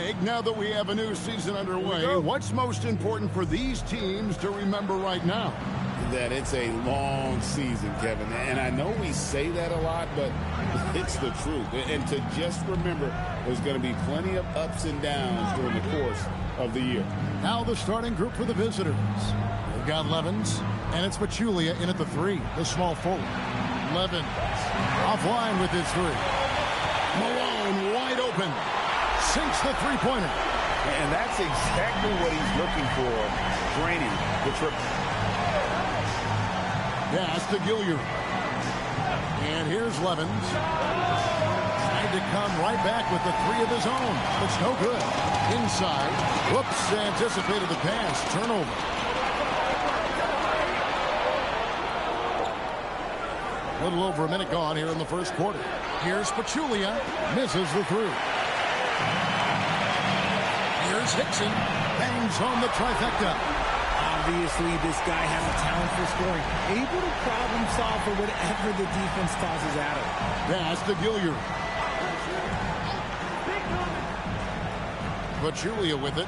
Greg, now that we have a new season underway, what's most important for these teams to remember right now? That it's a long season, Kevin. And I know we say that a lot, but it's the truth. And to just remember, there's going to be plenty of ups and downs during the course of the year. Now the starting group for the visitors. We've got Levens, and it's Pachulia in at the 3, the small forward. Levens offline with his 3. Malone wide open. Sinks the three-pointer. And that's exactly what he's looking for, draining the triple. Pass to Gilliard. And here's Levens. Trying to come right back with the 3 of his own. It's no good. Inside. Whoops, anticipated the pass. Turnover. A little over a minute gone here in the first quarter. Here's Pachulia. Misses the 3. Here's Hickson. Bangs home the trifecta. Obviously, this guy has a talent for scoring. Able to problem solve for whatever the defense tosses at him. Pass to Gilliard. Pachulia with it.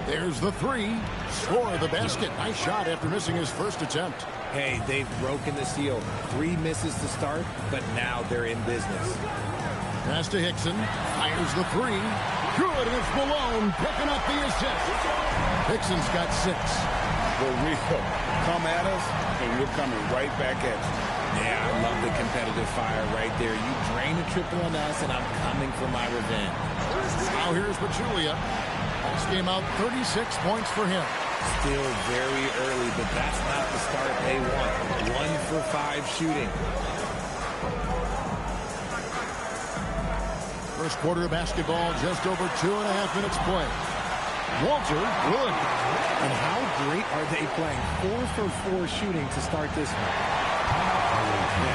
There's the 3. Score the basket. Nice shot after missing his first attempt. Hey, they've broken the seal. 3 misses to start, but now they're in business. Pass to Hickson. Fires the 3. Good, and it's Malone picking up the assist. Hickson's got 6. For real. Come at us, and we're coming right back at you. Yeah, I love the competitive fire right there. You drain a triple on us, and I'm coming for my revenge. Now here's Pachulia. This game out 36 points for him. Still very early, but that's not the start they want. 1 for 5 shooting. First quarter of basketball, just over 2.5 minutes play. Walter, good. And how great are they playing? 4 for 4 shooting to start this one.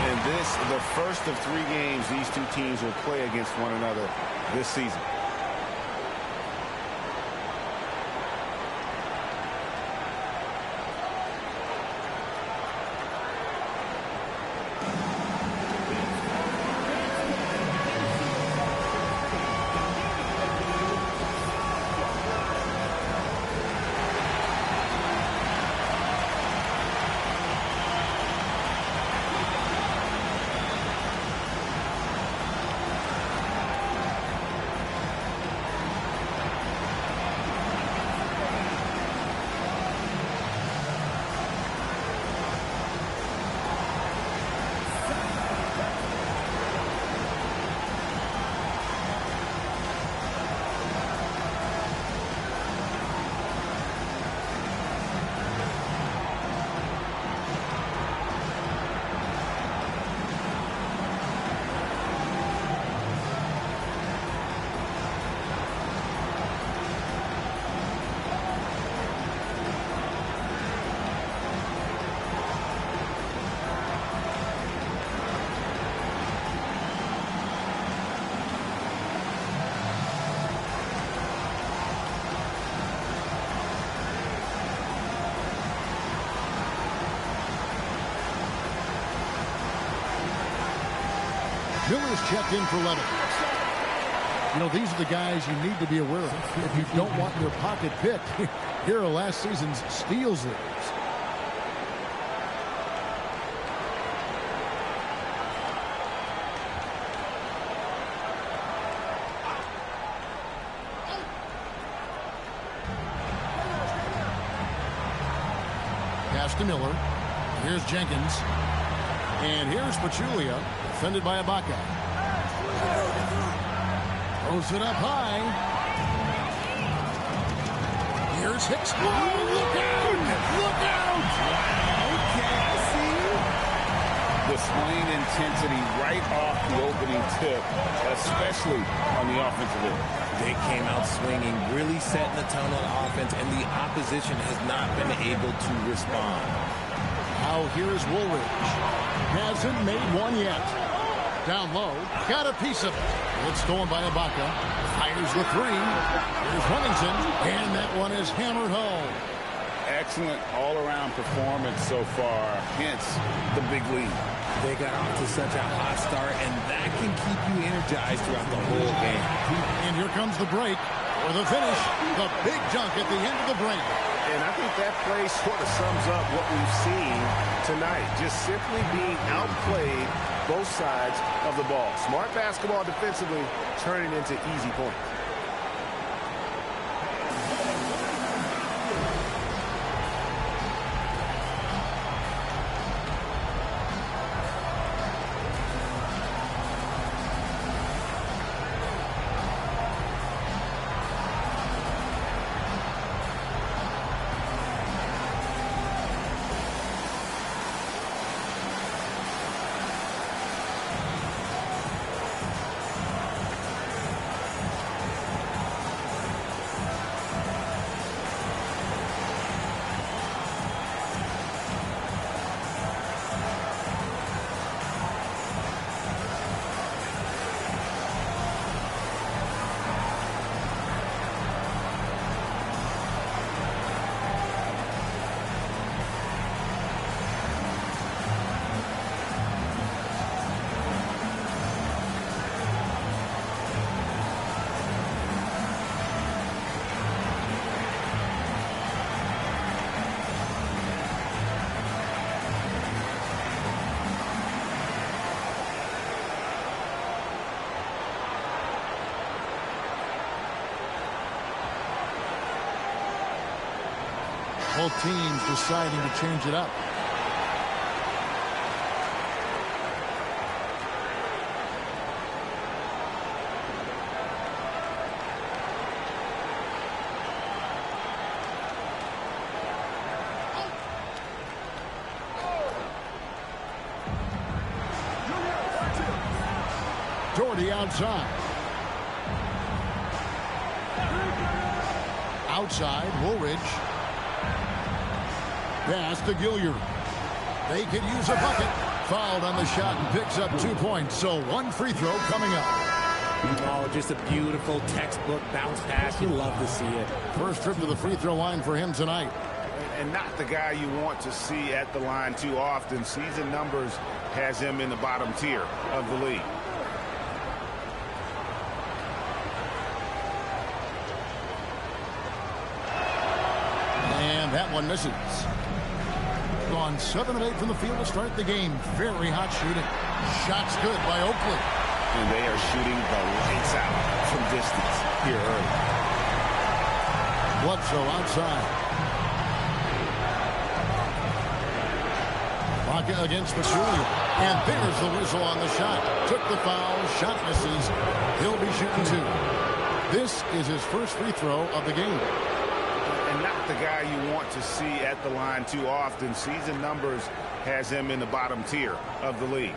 And this, the first of 3 games these two teams will play against one another this season. Miller's checked in for Levens. You know, these are the guys you need to be aware of. If you don't want your pocket picked, here are last season's steals leaders. Pass to Miller. Here's Jenkins. And here's Pachulia, defended by Ibaka. Throws it up high. Here's Hicks. Oh, look out! Look out! Okay, I see you. Displaying intensity right off the opening tip, especially on the offensive end. They came out swinging, really setting the tone on offense, and the opposition has not been able to respond. Now here's Woolridge. Hasn't made one yet. Down low. Got a piece of it. It's stolen by Ibaka. Fires the 3. Here's Huntington. And that one is hammered home. excellent all-around performance so far, hence the big lead. They got off to such a hot start, and that can keep you energized throughout the whole game. And here comes the break for the finish. The big dunk at the end of the break. And I think that play sort of sums up what we've seen tonight. Just simply being outplayed both sides of the ball. Smart basketball defensively, turning into easy points. Both teams deciding to change it up. Doherty outside. Outside, Woolridge. Pass to Gilliard. They could use a bucket. Fouled on the shot and picks up 2 points. So one free throw coming up. Oh, just a beautiful textbook bounce pass. You love to see it. First trip to the free throw line for him tonight. And not the guy you want to see at the line too often. Season numbers has him in the bottom tier of the league. And that one misses. Gone 7 of 8 from the field to start the game. Very hot shooting. Shots good by Oakley. And they are shooting the lights out from distance here early. Bledsoe outside. Baca against Pachulia. And there's the whistle on the shot. Took the foul. Shot misses. He'll be shooting 2. This is his first free throw of the game. And not the guy you want to see at the line too often. Season numbers has him in the bottom tier of the league.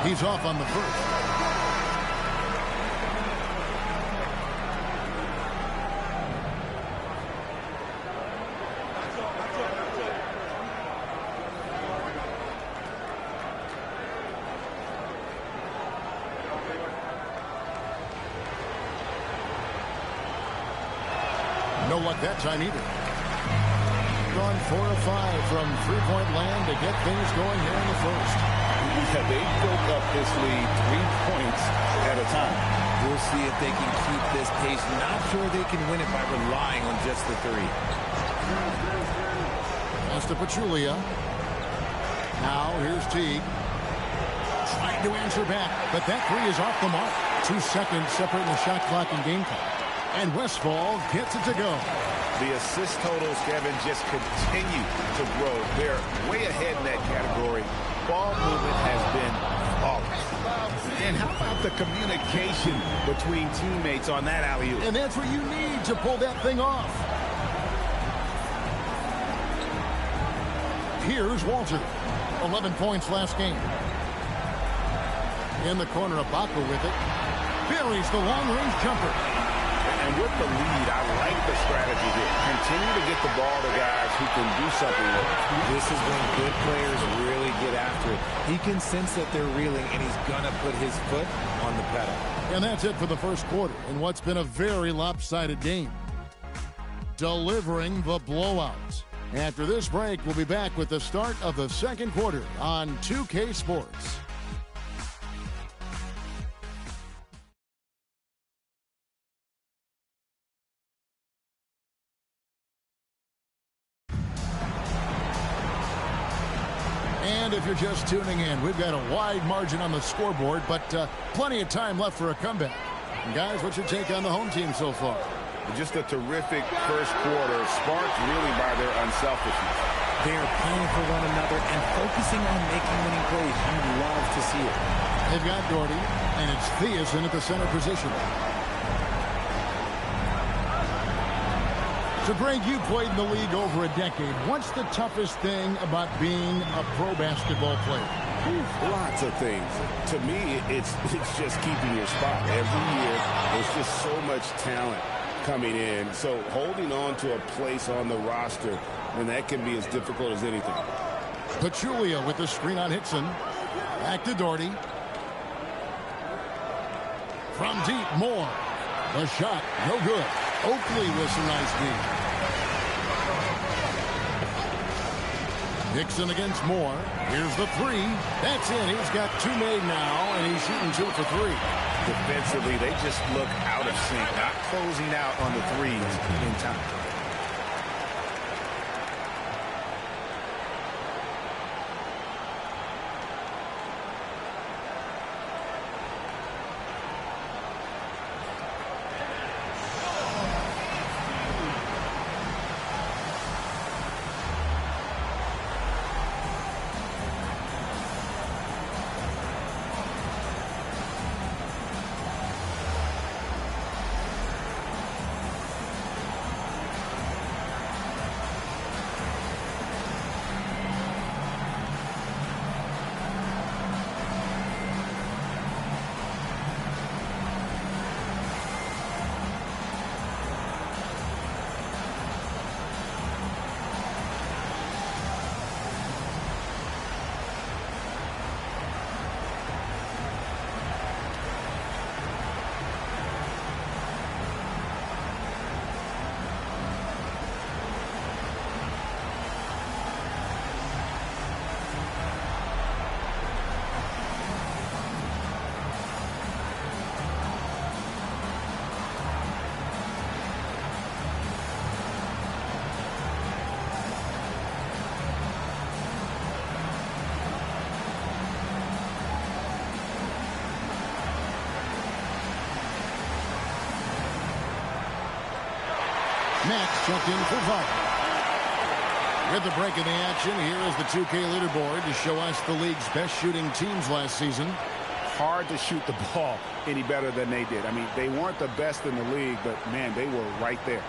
He's off on the first. No luck that time either. Gone 4 of 5 from three-point land to get things going here in the first. Yeah, they built up this lead 3 points at a time. We'll see if they can keep this pace. Not sure they can win it by relying on just the 3. Pass to Pachulia. Now here's Teague. Trying to answer back, but that 3 is off the mark. 2 seconds separating the shot clock and game time. And Westphal gets it to go. The assist totals, Kevin, just continue to grow. They're way ahead in that category. Ball movement has been flawless. And how about the communication between teammates on that alley-oop? And that's what you need to pull that thing off. Here's Walter. 11 points last game. In the corner, Baca with it. Buries the long-range jumper. And with the lead, I like the strategy here. Continue to get the ball to guys who can do something with it. This is when good players really get after it. He can sense that they're reeling, and he's going to put his foot on the pedal. And that's it for the first quarter in what's been a very lopsided game. Delivering the blowout. After this break, we'll be back with the start of the second quarter on 2K Sports. And if you're just tuning in, we've got a wide margin on the scoreboard, but plenty of time left for a comeback. And guys, what's your take on the home team so far? Just a terrific first quarter, sparked really by their unselfishness. They are playing for one another and focusing on making winning plays. You love to see it. They've got Doherty, and it's Thiessen at the center position. So, Greg, you played in the league over a decade. What's the toughest thing about being a pro basketball player? Lots of things. To me, it's just keeping your spot. Every year, there's just so much talent coming in. So holding on to a place on the roster, and that can be as difficult as anything. Pachulia with the screen on Hickson. Back to Doherty. From deep, Moore. The shot, no good. Oakley with some nice deep. Hickson against Moore. Here's the three. That's in. He's got two made now, and he's shooting 2 for 3. Defensively, they just look out of sync, not closing out on the threes in time. Max checked in for Vaughn. With the break in the action, here is the 2K leaderboard to show us the league's best shooting teams last season. Hard to shoot the ball any better than they did. I mean, they weren't the best in the league, but, man, they were right there.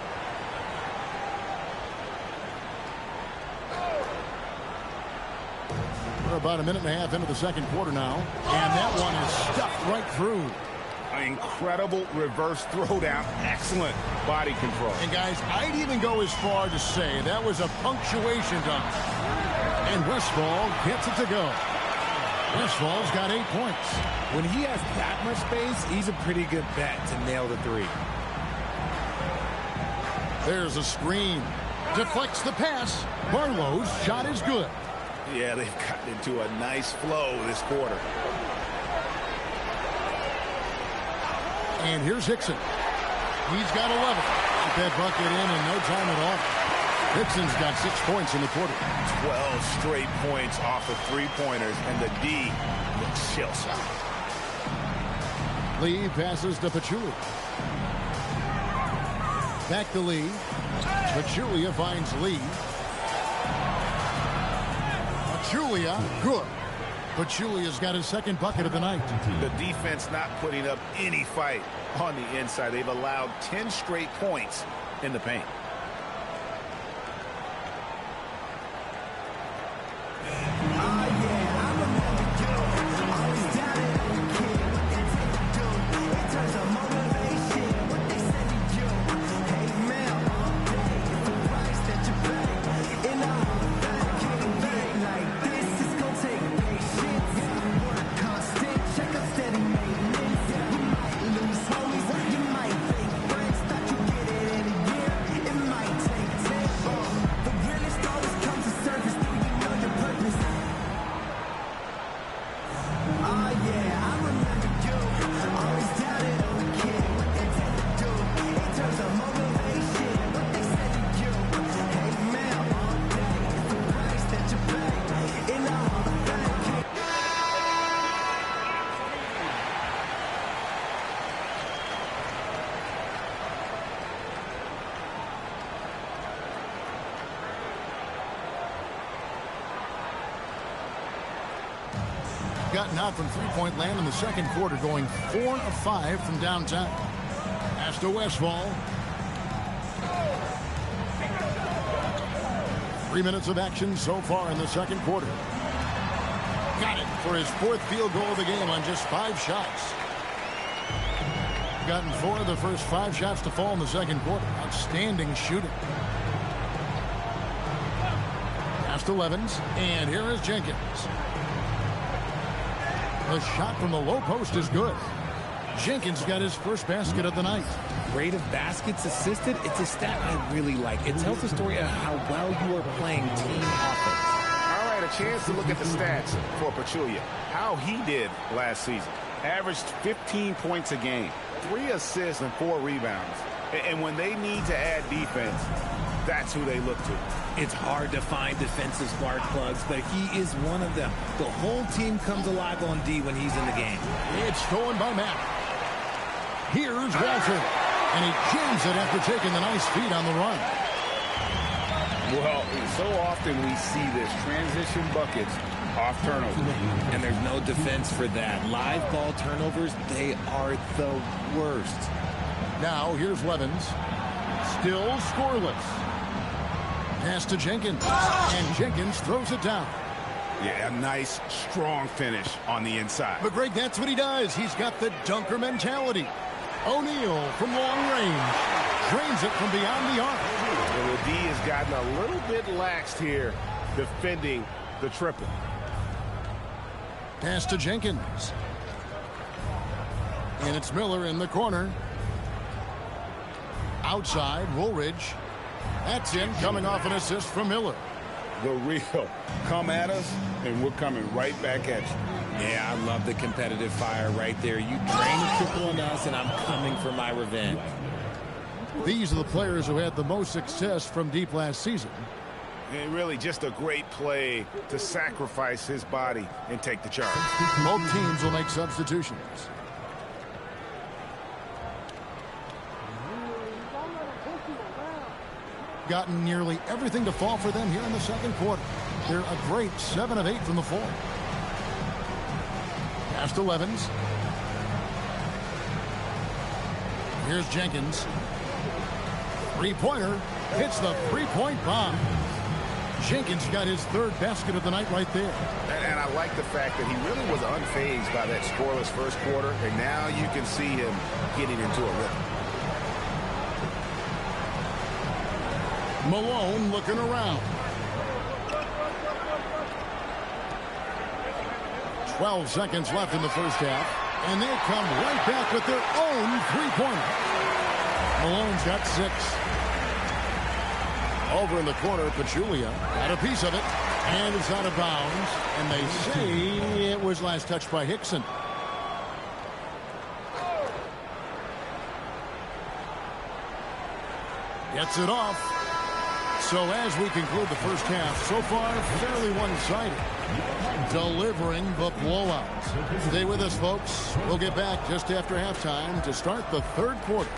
We're about a minute and a half into the second quarter now, and that one is stuffed right through. Incredible reverse throwdown. Excellent body control. And, guys, I'd even go as far to say that was a punctuation dunk. And Westphal gets it to go. Westphal's got 8 points. When he has that much space, he's a pretty good bet to nail the three. There's a screen. Deflects the pass. Barlow's shot is good. Yeah, they've gotten into a nice flow this quarter. And here's Hickson. He's got 11. Get that bucket in no time at all. Hickson's got 6 points in the quarter. 12 straight points off of three-pointers, and the D looks shell-shocked. Lee passes to Pachulia. Back to Lee. Pachulia finds Lee. Pachulia, good. Pachulia's got his second bucket of the night. The defense not putting up any fight on the inside. They've allowed 10 straight points in the paint. gotten out from three-point land in the second quarter, going 4 of 5 from downtown. Pass to Westphal. 3 minutes of action so far in the second quarter. Got it for his 4th field goal of the game on just 5 shots. Gotten 4 of the first 5 shots to fall in the second quarter. Outstanding shooting. Pass to Levens, and here is Jenkins. The shot from the low post is good. Jenkins got his first basket of the night. Rate of baskets assisted, it's a stat I really like. It tells the story of how well you are playing team offense. All right, a chance to look at the stats for Pachulia. How he did last season. Averaged 15 points a game, 3 assists and 4 rebounds. And when they need to add defense, that's who they look to. It's hard to find defensive spark plugs, but he is one of them. The whole team comes alive on D when he's in the game. It's stolen by Matt. Here's Walter, and he jams it after taking the nice feed on the run. Well, so often we see this transition buckets off turnovers. And there's no defense for that. Live ball turnovers, they are the worst. Now here's Levens. Still scoreless. Pass to Jenkins. And Jenkins throws it down. Yeah, a nice, strong finish on the inside. But, Greg, that's what he does. He's got the dunker mentality. O'Neal from long range. Drains it from beyond the arc. And the D has gotten a little bit laxed here defending the triple. Pass to Jenkins. And it's Miller in the corner. Outside, Woolridge. That's in, coming off an assist from Miller. The real. Come at us, and we're coming right back at you. Yeah, I love the competitive fire right there. You drain a triple on us, and I'm coming for my revenge. These are the players who had the most success from deep last season. And really just a great play to sacrifice his body and take the charge. Both teams will make substitutions. Gotten nearly everything to fall for them here in the second quarter. They're a great 7 of 8 from the floor. Pass to Levens. Here's Jenkins. Three-pointer hits the three-point bomb. Jenkins got his 3rd basket of the night right there. And I like the fact that he really was unfazed by that scoreless first quarter, and now you can see him getting into a rhythm. Malone looking around. 12 seconds left in the first half, and they come right back with their own three-pointer. Malone's got 6. Over in the corner, Pachulia had a piece of it, and it's out of bounds, and they say it was last touched by Hickson. Gets it off. So as we conclude the first half, so far fairly one-sided, delivering the blowout. Stay with us, folks. We'll get back just after halftime to start the third quarter.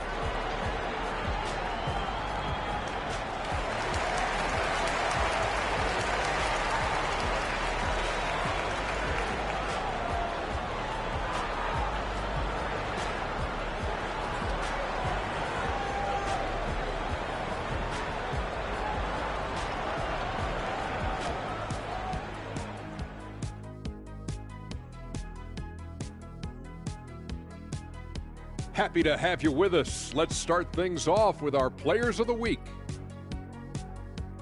Happy to have you with us. Let's start things off with our Players of the Week.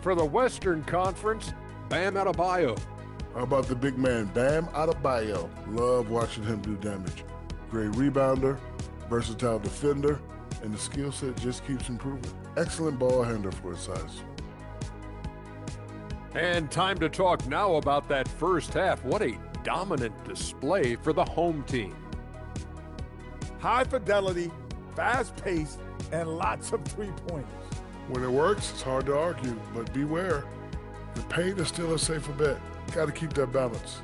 For the Western Conference, Bam Adebayo. How about the big man, Bam Adebayo? Love watching him do damage. Great rebounder, versatile defender, and the skill set just keeps improving. Excellent ball handler for his size. And time to talk now about that first half. What a dominant display for the home team. High fidelity, fast pace, and lots of three-pointers. When it works, it's hard to argue, but beware. The paint is still a safer bet. Got to keep that balance.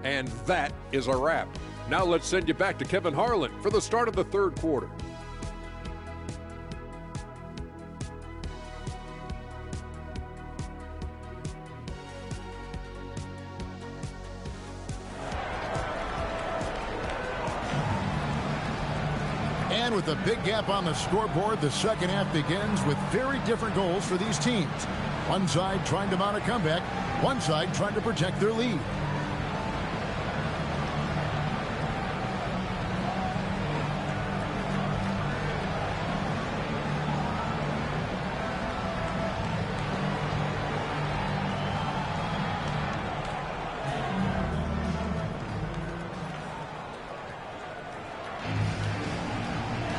And that is a wrap. Now let's send you back to Kevin Harlan for the start of the third quarter. And with a big gap on the scoreboard, the second half begins with very different goals for these teams. One side trying to mount a comeback, one side trying to protect their lead.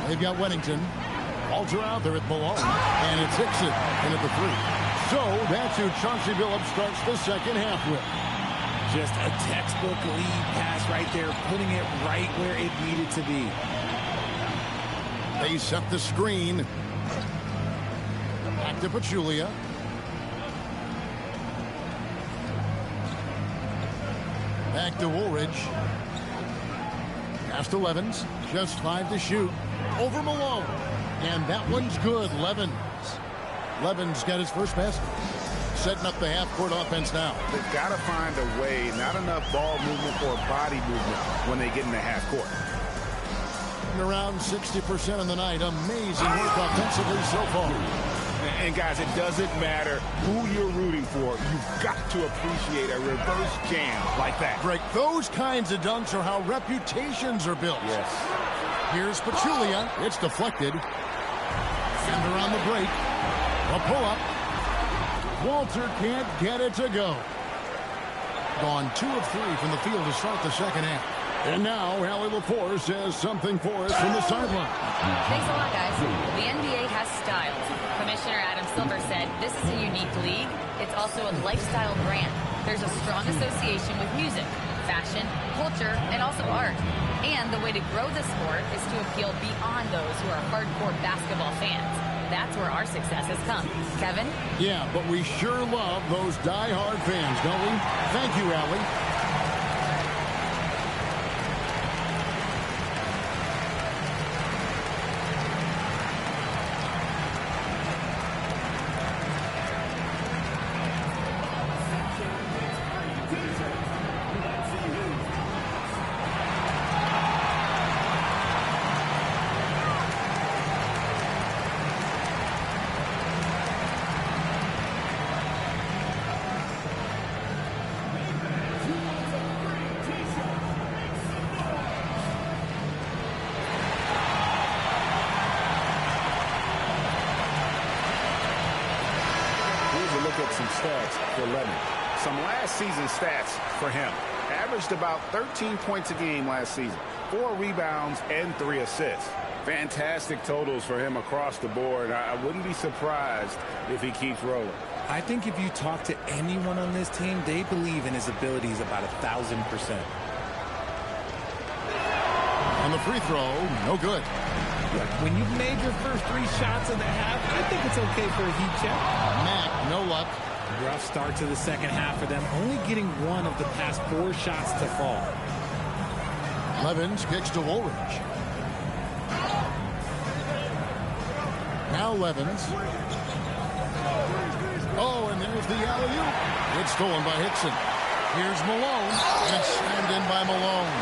They've got Weddington. Balls are out there at Malone. And it's Hickson in at the 3. So that's who Chauncey Billups starts the second half with. Just a textbook lead pass right there, putting it right where it needed to be. They set the screen. Back to Pachulia. Back to Woolridge. Pass to Levens. Just 5 to shoot. Over Malone. And that one's good. Levens got his first basket. Setting up the half-court offense now. They've got to find a way, not enough ball movement or body movement when they get in the half-court. Around 60% of the night. Amazing work offensively so far. And guys, it doesn't matter who you're rooting for. You've got to appreciate a reverse jam like that. Greg, those kinds of dunks are how reputations are built. Yes. Here's Pachulia. It's deflected. Center on the break. A pull-up. Walter can't get it to go. Gone 2 of 3 from the field to start the second half. And now, Allie LaForce has something for us from the sideline. Thanks a lot, guys. The NBA has styles. Commissioner Adam Silver said, this is a unique league. It's also a lifestyle brand. There's a strong association with music, fashion, culture, and also art. And the way to grow the sport is to appeal beyond those who are hardcore basketball fans. That's where our success has come. Kevin? Yeah, but we sure love those die-hard fans, don't we? Thank you, Allie. Some stats for Lemon. Some last season stats for him. Averaged about 13 points a game last season. 4 rebounds and 3 assists. Fantastic totals for him across the board. I wouldn't be surprised if he keeps rolling. I think if you talk to anyone on this team, they believe in his abilities about 1,000%. On the free throw, no good. Look, when you've made your first 3 shots of the half, I think it's okay for a heat check. Mack, no luck. Rough start to the second half for them, only getting 1 of the past 4 shots to fall. Levens kicks to Woolridge. Now Levens. Oh, and there's the alley-oop. It's stolen by Hickson. Here's Malone, and it's slammed in by Malone.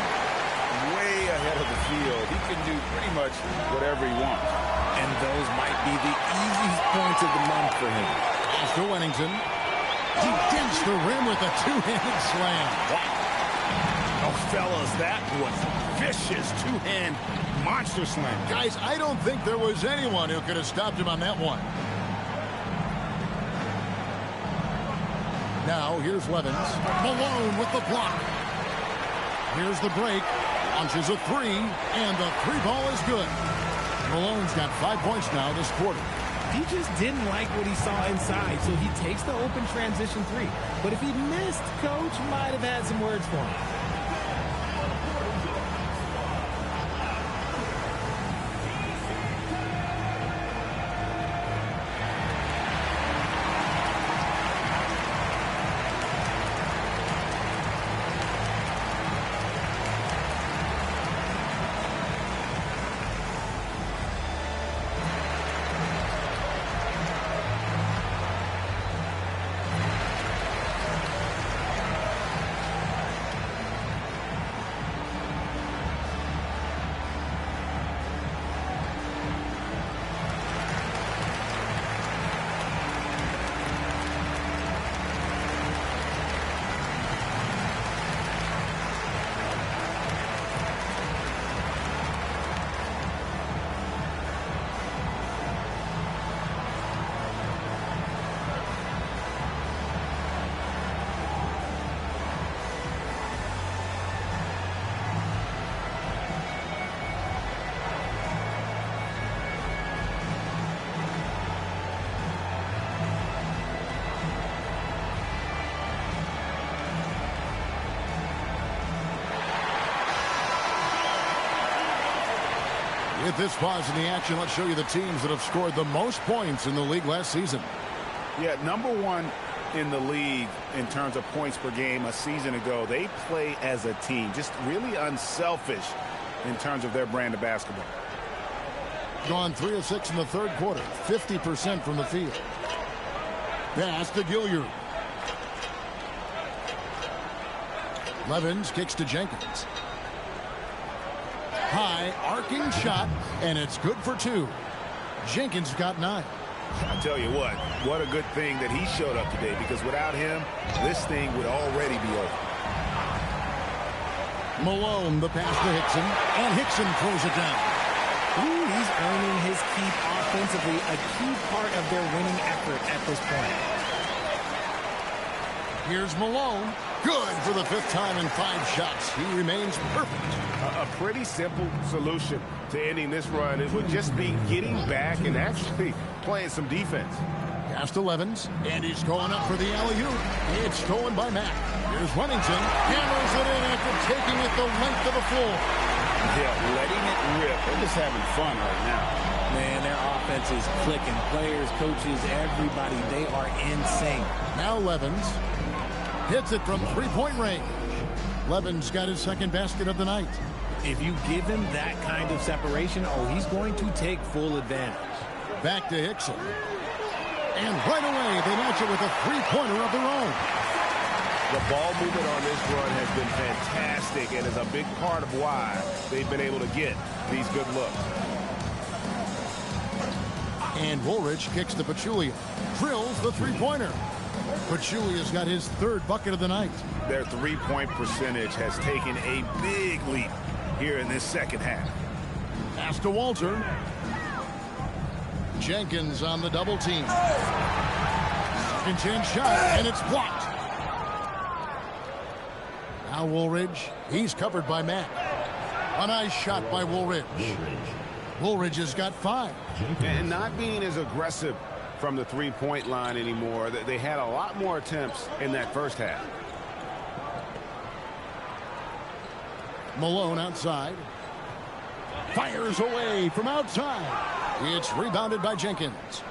Way ahead of the field. He can do pretty much whatever he wants. And those might be the easiest points of the month for him. After Weddington. He dents the rim with a 2-handed slam. Wow. Oh, fellas, that was vicious 2-hand monster slam. Guys, I don't think there was anyone who could have stopped him on that one. Now, here's Levens. Malone with the block. Here's the break. Launches a 3, and the 3 ball is good. Malone's got 5 points now this quarter. He just didn't like what he saw inside, so he takes the open transition 3. But if he missed, Coach might have had some words for him. With this pause in the action, let's show you the teams that have scored the most points in the league last season. Yeah, #1 in the league in terms of points per game a season ago. They play as a team, just really unselfish in terms of their brand of basketball. Gone 3 of 6 in the third quarter, 50% from the field. Pass to Gilliard. Levens kicks to Jenkins. High arcing shot, and it's good for 2. Jenkins got 9. I tell you what a good thing that he showed up today, because without him, this thing would already be over. Malone, the pass to Hickson, and Hickson throws it down. Ooh, he's earning his keep offensively, a key part of their winning effort at this point. Here's Malone. Good for the 5th time in 5 shots. He remains perfect. A pretty simple solution to ending this run. It would just be getting back and actually playing some defense. Pass to Levens, and he's going up for the alley-oop. It's stolen by Mack. Here's Huntington. Hammers it in after taking it the length of the floor. Yeah, letting it rip. They're just having fun right now. Man, their offense is clicking. Players, coaches, everybody, they are in sync. Now Levens hits it from 3-point range. Levens got his 2nd basket of the night. If you give him that kind of separation, he's going to take full advantage. Back to Hickson. And right away, they match it with a 3-pointer of their own. The ball movement on this run has been fantastic and is a big part of why they've been able to get these good looks. And Woolridge kicks to Pachulia. Drills the 3-pointer. Pachulia's got his 3rd bucket of the night. Their 3-point percentage has taken a big leap here in this second half. Pass to Walter. Jenkins on the double team. Second chance shot, and it's blocked. Now Woolridge. He's covered by Mack. A nice shot by Woolridge. Woolridge has got 5. And not being as aggressive from the 3-point line anymore. They had a lot more attempts in that first half. Malone outside. Fires away from outside. It's rebounded by Jenkins.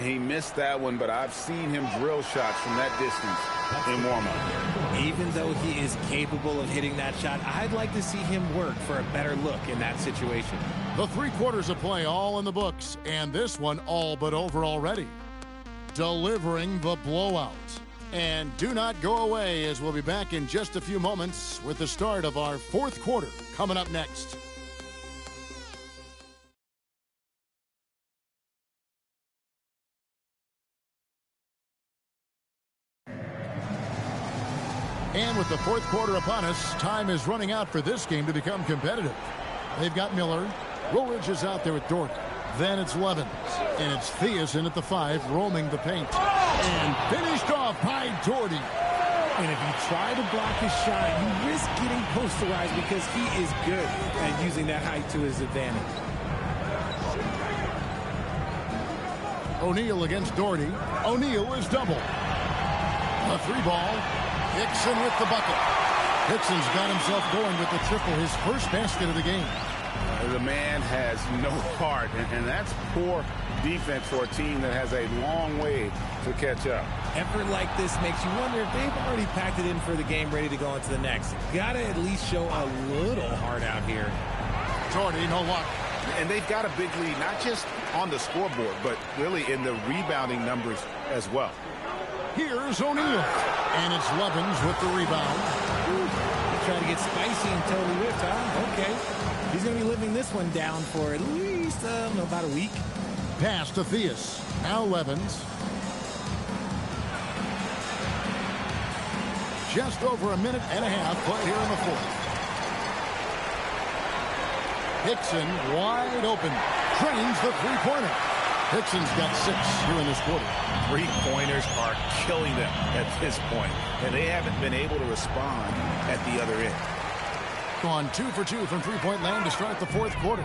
He missed that one, but I've seen him drill shots from that distance in warm-up. Even though he is capable of hitting that shot, I'd like to see him work for a better look in that situation. The 3 quarters of play all in the books, and this one all but over already. Delivering the blowout. And do not go away, as we'll be back in just a few moments with the start of our 4th quarter coming up next. And with the 4th quarter upon us, time is running out for this game to become competitive. They've got Miller. Woolridge is out there with Dort. Then it's Levens. And it's Thiessen at the 5, roaming the paint. And finished off by Doherty. And if you try to block his shot, you risk getting posterized because he is good at using that height to his advantage. O'Neal against Doherty. O'Neal is double. A 3-ball. Hickson with the bucket. Hickson's got himself going with the triple, his 1st basket of the game. The man has no heart, and that's poor defense for a team that has a long way to catch up. Effort like this makes you wonder if they've already packed it in for the game, ready to go into the next. Gotta at least show a little heart out here. Doherty, no luck. And they've got a big lead, not just on the scoreboard, but really in the rebounding numbers as well. Here's O'Neal. And it's Levens with the rebound. Trying to get spicy and totally whipped, huh? Okay. He's going to be living this one down for at least about a week. Pass to Theus. Now Levens. Just over a minute and a half play here in the 4th. Hickson wide open. Trains the 3-pointer. Hickson's got 6 here in this quarter. 3-pointers are killing them at this point, and they haven't been able to respond at the other end. Gone 2 for 2 from 3-point land to start the 4th quarter.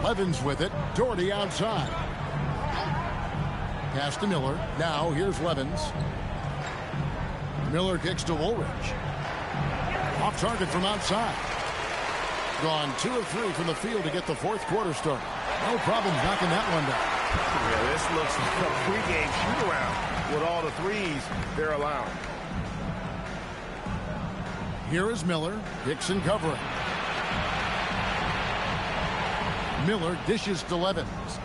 Levens with it. Doherty outside. Pass to Miller. Now here's Levens. Miller kicks to Woolridge. Off target from outside. gone 2 of 3 from the field to get the fourth quarter started. No problems knocking that one down. Yeah, this looks like a pregame shoot-around with all the threes they're allowing. Here is Miller. Dixon covering. Miller dishes to Levens.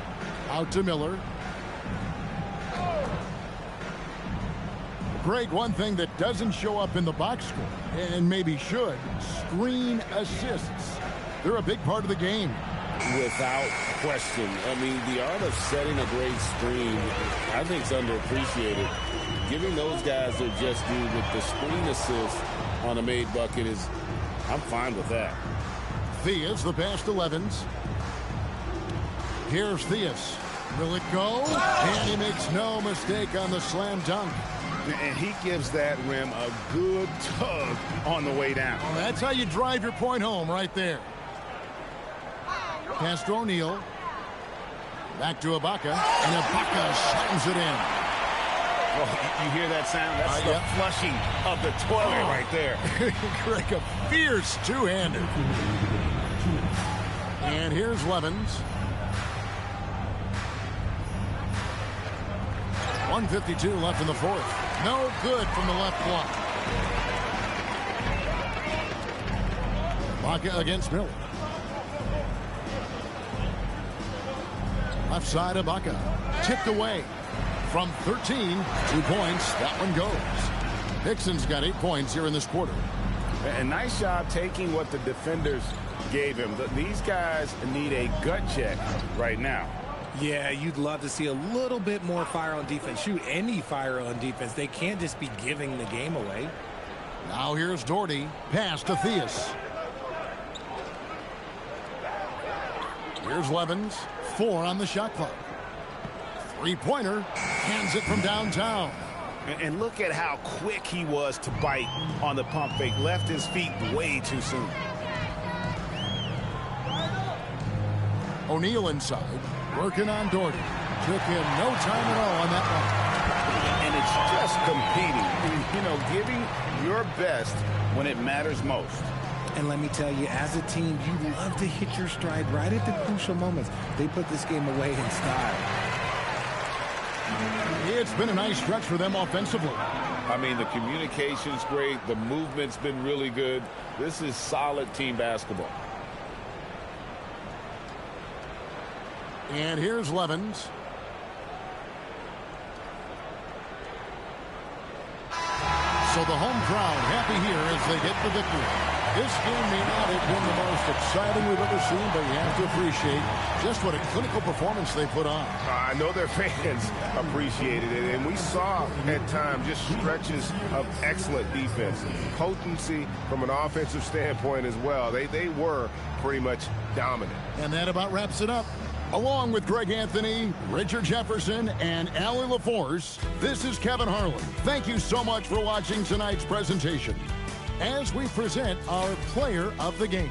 Out to Miller. Greg, one thing that doesn't show up in the box score, and maybe should, screen assists. They're a big part of the game. Without question. I mean, the art of setting a great screen, I think, is underappreciated. Giving those guys their just due with the screen assist on a made bucket is, I'm fine with that. Theus, the pass to Levens. Here's Theus. Will it go? And he makes no mistake on the slam dunk. And he gives that rim a good tug on the way down. Well, that's how you drive your point home right there. Pass to O'Neal. Back to Ibaka. And Ibaka slams it in. Oh, you hear that sound? That's the flushing of the toilet right there. Greg, a fierce two-hander. And here's Levens. 1:52 left in the fourth. No good from the left block. Ibaka against Miller. Left side Ibaka. Tipped away. From 13, 2 points. That one goes. Dixon's got 8 points here in this quarter. And nice job taking what the defenders gave him. These guys need a gut check right now. Yeah, you'd love to see a little bit more fire on defense. Shoot, any fire on defense. They can't just be giving the game away. Now here's Doherty. Pass to Theus. Here's Levens. 4 on the shot clock. Three-pointer. Hands it from downtown. And look at how quick he was to bite on the pump fake. Left his feet way too soon. O'Neal inside. Working on Doherty. Took him no time at all on that one. And it's just competing. You know, giving your best when it matters most. And let me tell you, as a team, you love to hit your stride right at the crucial moments. They put this game away in style. It's been a nice stretch for them offensively. I mean, the communication's great. The movement's been really good. This is solid team basketball. And here's Levens. So the home crowd happy here as they get the victory. This game may not have been the most exciting we've ever seen, but you have to appreciate just what a clinical performance they put on. I know their fans appreciated it, and we saw at times just stretches of excellent defense. Potency from an offensive standpoint as well. They were pretty much dominant. And that about wraps it up. Along with Greg Anthony, Richard Jefferson, and Allie LaForce, this is Kevin Harlan. Thank you so much for watching tonight's presentation as we present our player of the game.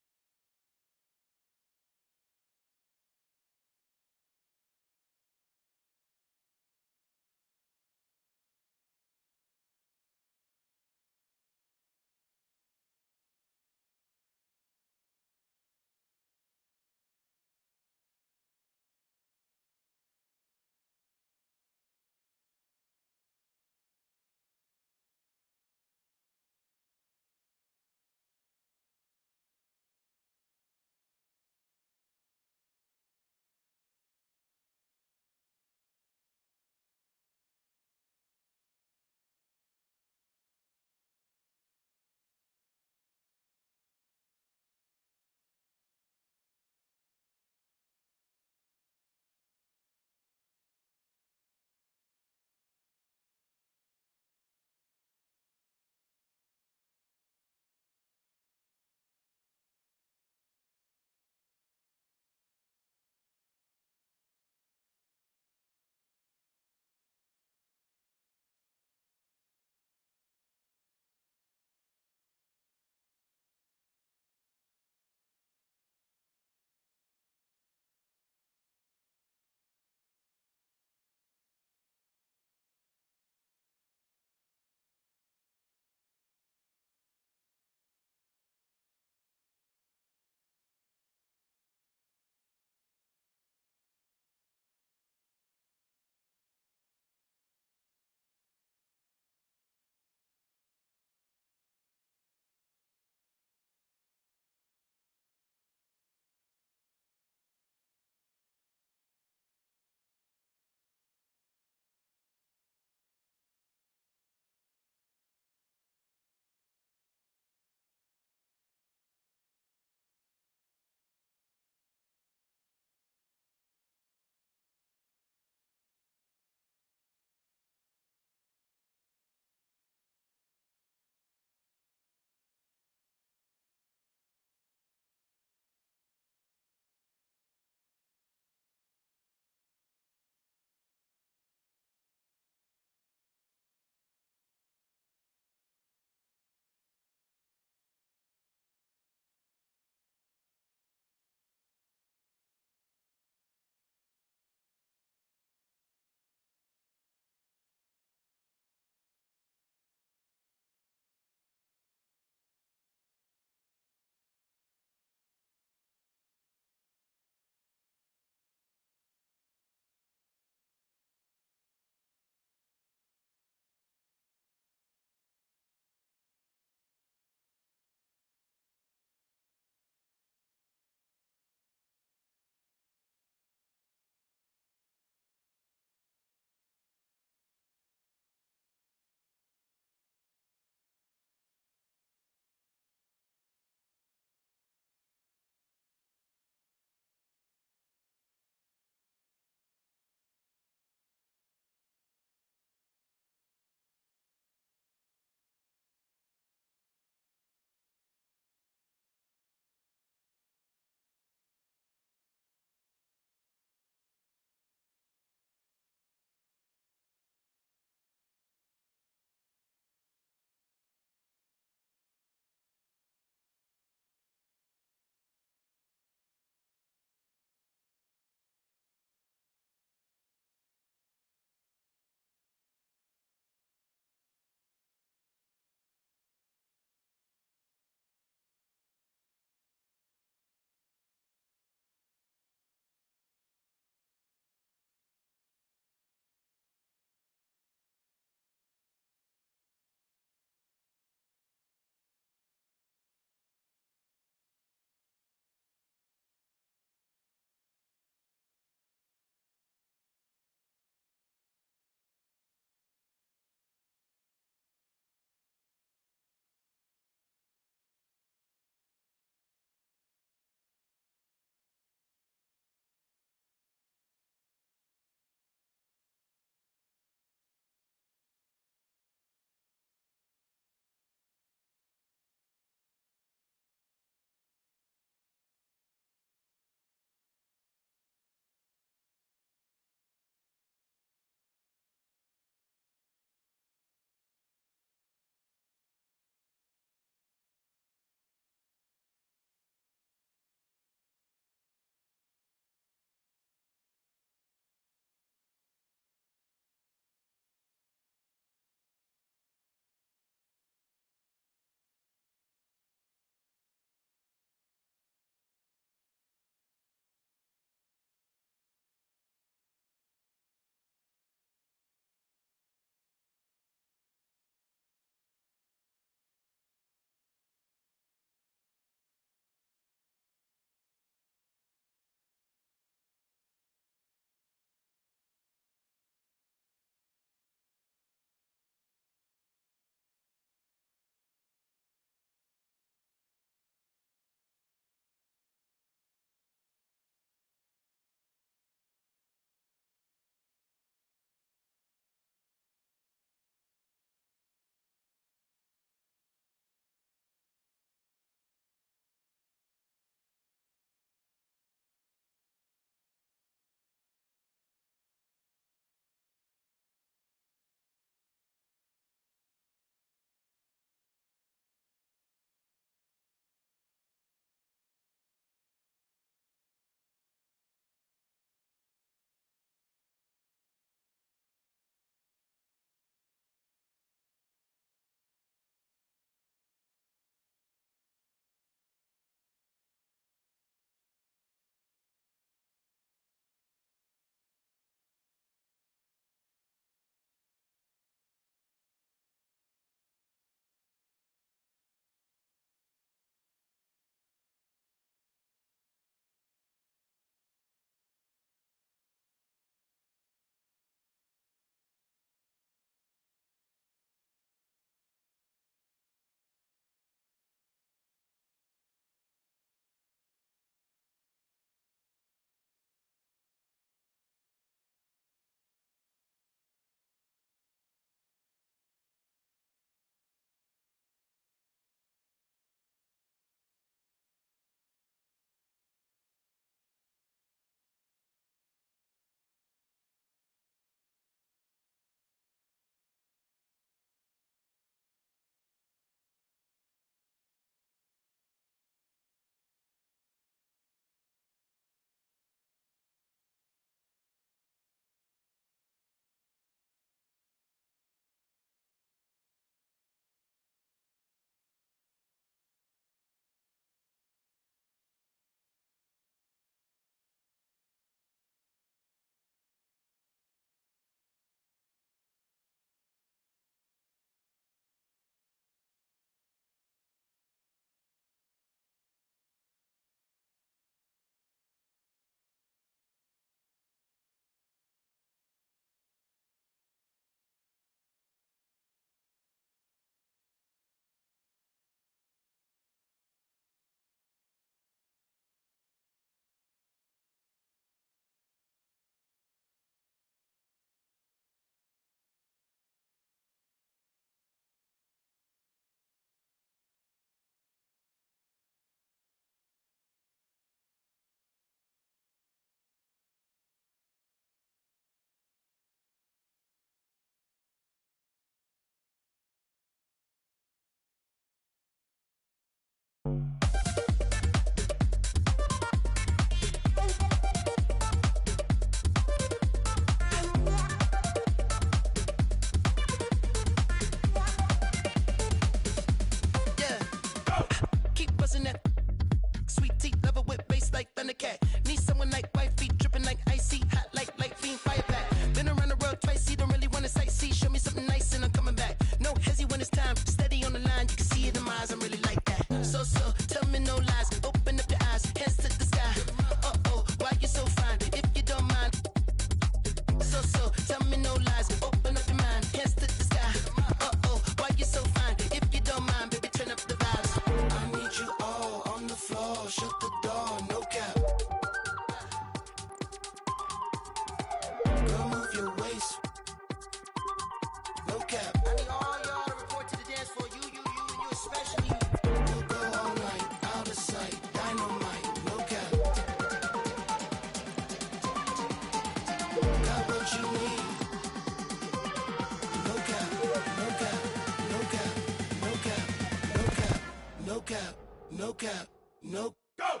No cap, no go.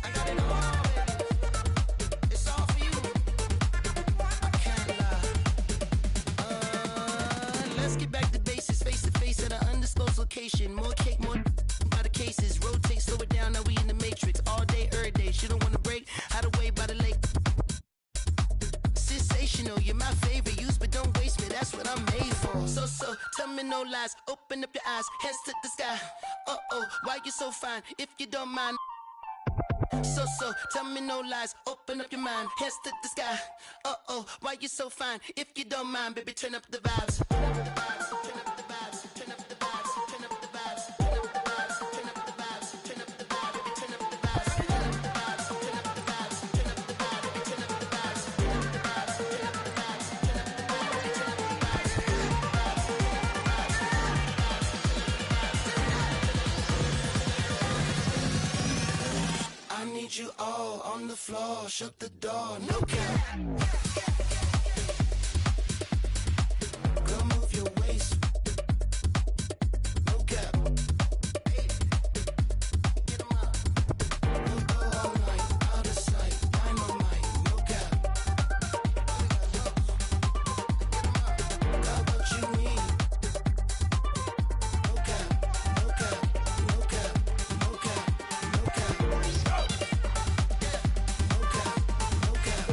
I got it all, baby. It's all for you. I can't lie. Let's get back to basics, face to face at an undisclosed location. More cake, more by the cases. Rotate, slow it down. Now we in the matrix all day, every day. She don't want to break. Hide away by the lake. Sensational, you're my favorite. Use but don't waste me. That's what I'm made for. So, tell me no lies. Open up your eyes, hands to the sky. Why you so fine? If you don't mind. So, tell me no lies. Open up your mind, hands to the sky. Why you so fine? If you don't mind, baby, turn up the vibes. Turn up the vibes. Turn up the vibes. Turn up the vibes. Turn up the vibes. Turn up the vibes. Turn up the vibes. Turn up the vibes. Baby, turn up the vibes. Turn up the vibes. Turn up the vibes. Turn up the vibes. Baby, turn up the vibes. Turn up the vibes. Turn up the vibes. Turn up the vibes. Baby, turn up the vibes. I need you all on the floor. Shut the door. No cap. Girl, move your waist. No cap. Hey, get 'em up. We'll go all night, out of sight. Dynamite. No cap. Got what you need. No cap. No cap. No cap. No cap. No cap. No cap. No cap.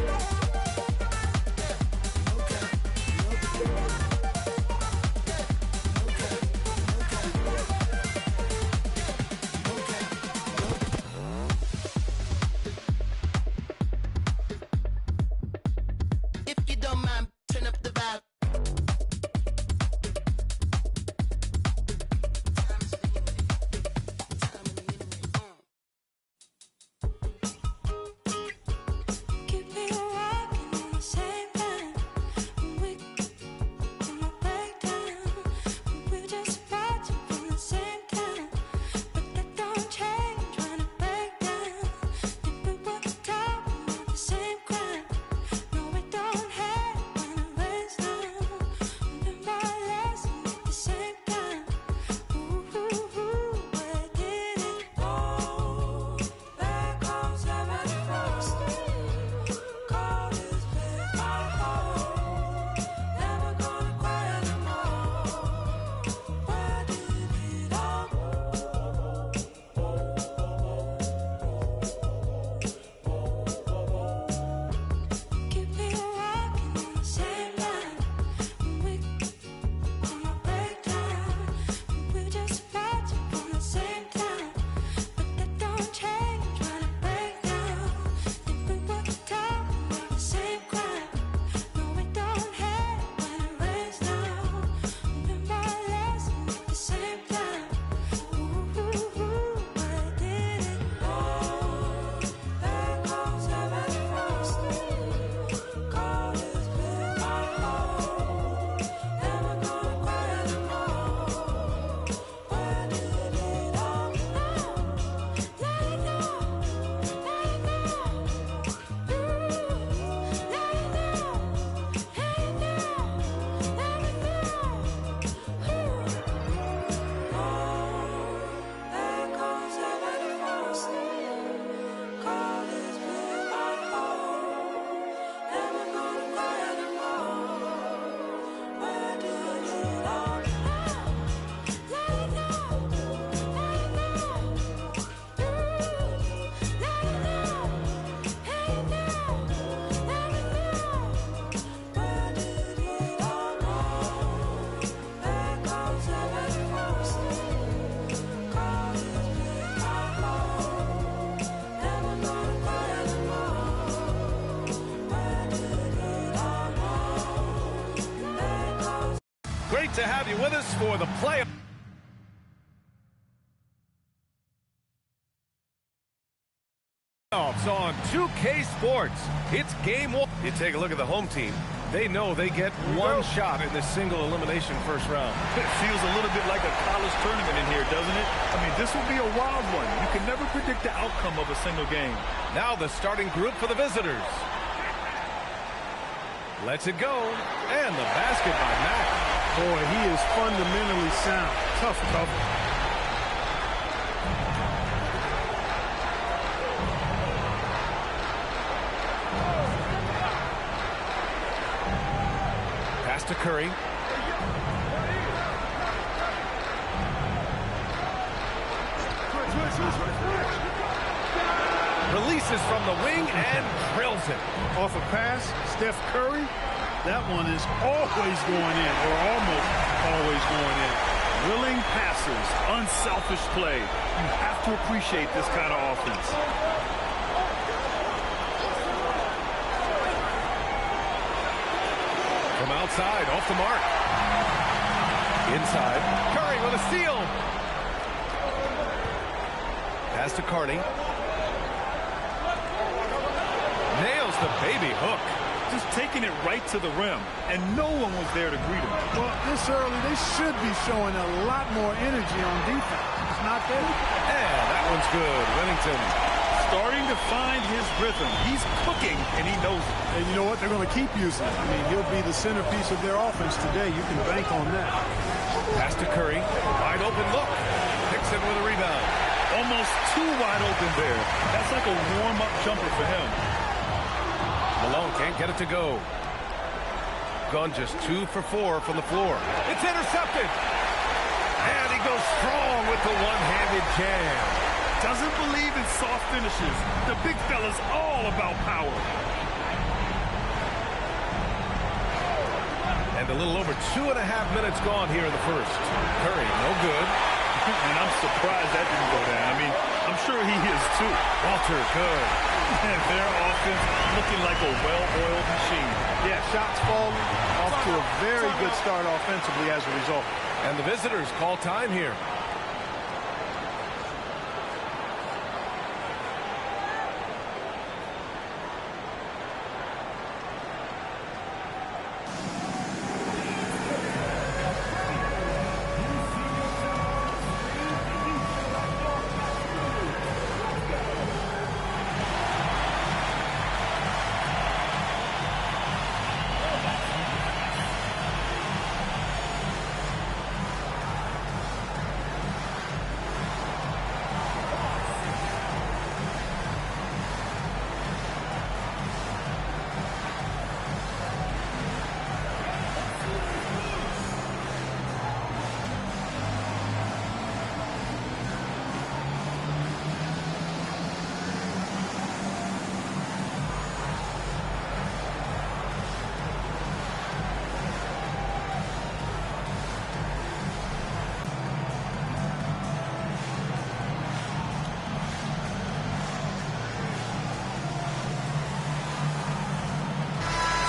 Great to have you with us for the play. On 2K Sports. It's game one. You take a look at the home team. They know they get one shot in this single elimination first round. It feels a little bit like a college tournament in here, doesn't it? I mean, this will be a wild one. You can never predict the outcome of a single game. Now the starting group for the visitors. Lets it go. And the basket by Mack. Boy, he is fundamentally sound. Tough cover. To Curry. Releases from the wing and drills it. Off a pass, Steph Curry. That one is always going in, or almost always going in. Willing passes, unselfish play. You have to appreciate this kind of offense. From outside, off the mark. Inside, Curry with a steal. Pass to Carney. Nails the baby hook. Just taking it right to the rim, and no one was there to greet him. Well, this early, they should be showing a lot more energy on defense. It's not there. And that one's good. Whittington. Starting to find his rhythm. He's cooking, and he knows it. And you know what? They're going to keep using it. I mean, he'll be the centerpiece of their offense today. You can bank on that. Pass to Curry. Wide open look. Picks it with a rebound. Almost too wide open there. That's like a warm-up jumper for him. Malone can't get it to go. Gone just 2 for 4 from the floor. It's intercepted. And he goes strong with the one-handed jam. Doesn't believe in soft finishes. The big fella's all about power. And a little over 2.5 minutes gone here in the first. Curry, no good. And I'm surprised that didn't go down. I mean, I'm sure he is too. Walter, good. And their offense looking like a well-oiled machine. Yeah, shots falling. Off to a very good start offensively as a result. And the visitors call time here.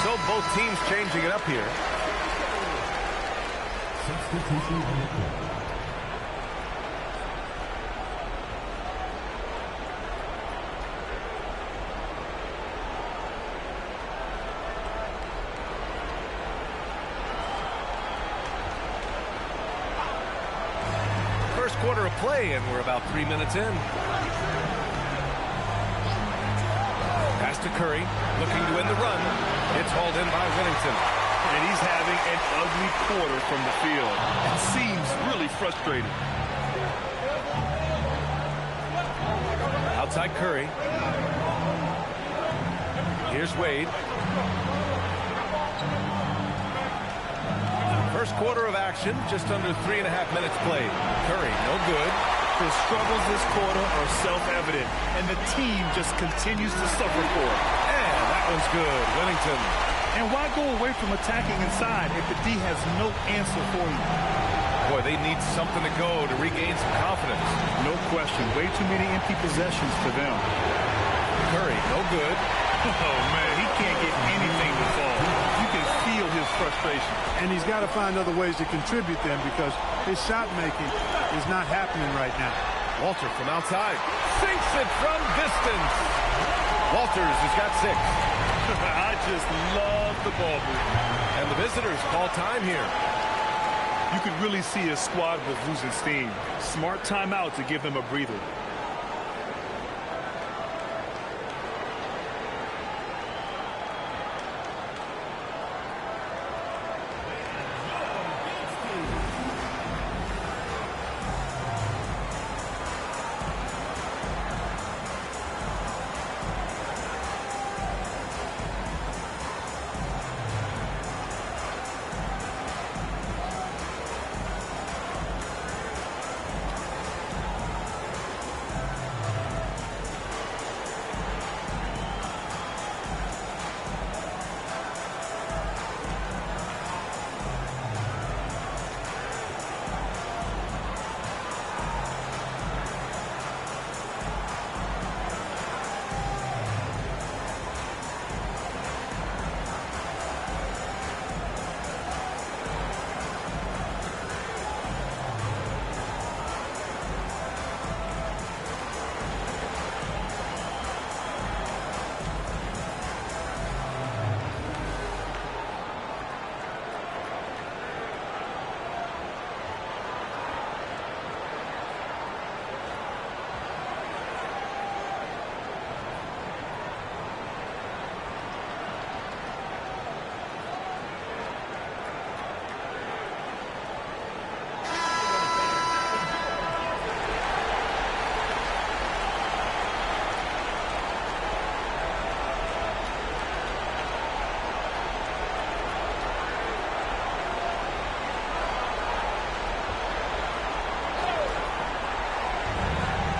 So both teams changing it up here. Substitution on the court. First quarter of play, and we're about 3 minutes in. Pass to Curry, looking to win the run. It's hauled in by Whittington. And he's having an ugly quarter from the field. It seems really frustrating. Outside Curry. Here's Wade. First quarter of action, just under 3.5 minutes played. Curry, no good. His struggles this quarter are self-evident, and the team just continues to suffer for it. And that one's good. Whittington. And why go away from attacking inside if the D has no answer for you? Boy, they need something to go to regain some confidence. No question. Way too many empty possessions for them. Curry, no good. Oh, man, he can't get anything to fall. You can feel his frustration. frustration. And he's got to find other ways to contribute them because his shot making is not happening right now. Walter from outside. Sinks it from distance. Walters has got 6. I just love the ball movement. And the visitors call time here. You could really see his squad was losing steam. Smart timeout to give them a breather.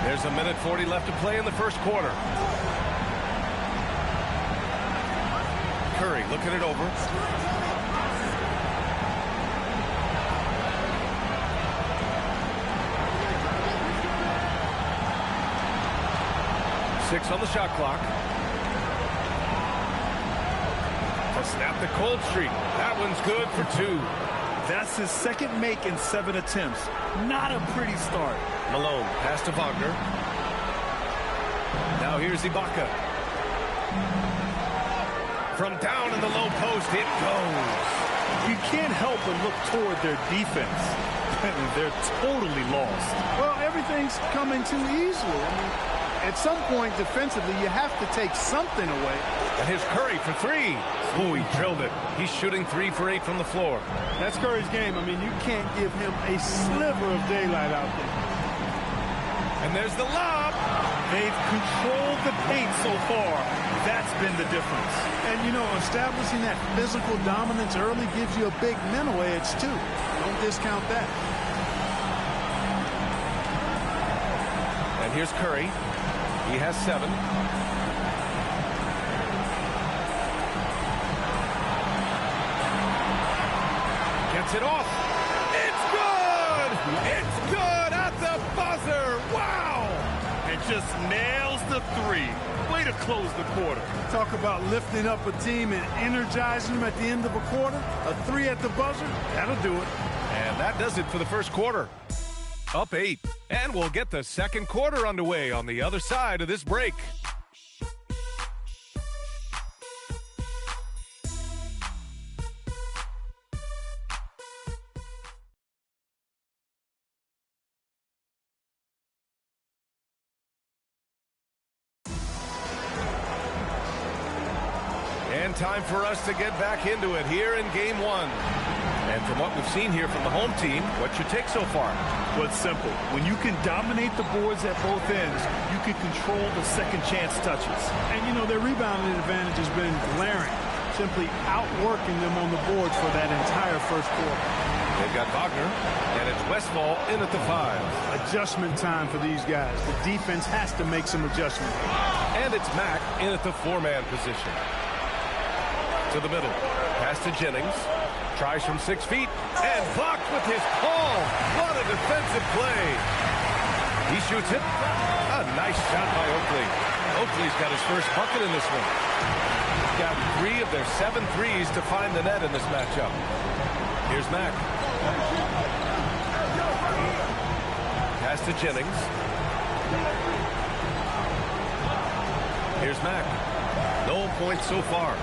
There's a minute 40 left to play in the first quarter. Curry looking it over. Six on the shot clock. To snap the cold streak. That one's good for 2. That's his second make in 7 attempts. Not a pretty start. Malone pass to Wagner. Now here's Ibaka. From down in the low post, it goes. You can't help but look toward their defense. They're totally lost. Well, everything's coming too easily. I mean, at some point defensively, you have to take something away. And here's Curry for 3. Ooh, he drilled it. He's shooting 3 for 8 from the floor. That's Curry's game. I mean, you can't give him a sliver of daylight out there. And there's the lob. They've controlled the paint so far. That's been the difference. And, you know, establishing that physical dominance early gives you a big mental edge, too. Don't discount that. And here's Curry. He has 7. Gets it off. It's good! It's good at the buzzer! Wow! And just nails the 3. Way to close the quarter. Talk about lifting up a team and energizing them at the end of a quarter. A 3 at the buzzer, that'll do it. And that does it for the first quarter. Up 8. And we'll get the second quarter underway on the other side of this break. And time for us to get back into it here in Game 1. And from what we've seen here from the home team, what's your take so far? Well, it's simple. When you can dominate the boards at both ends, you can control the second chance touches. And, you know, their rebounding advantage has been glaring, simply outworking them on the boards for that entire first quarter. They've got Wagner, and it's Westphal in at the 5. Adjustment time for these guys. The defense has to make some adjustments. And it's Mack in at the 4-man position. To the middle. Pass to Jennings. Tries from 6 feet. And blocked with his palm. What a defensive play. He shoots it. A nice shot by Oakley. Oakley's got his first bucket in this one. got 3 of their 7 threes to find the net in this matchup. Here's Mack. Pass to Jennings. Here's Mack. No points so far.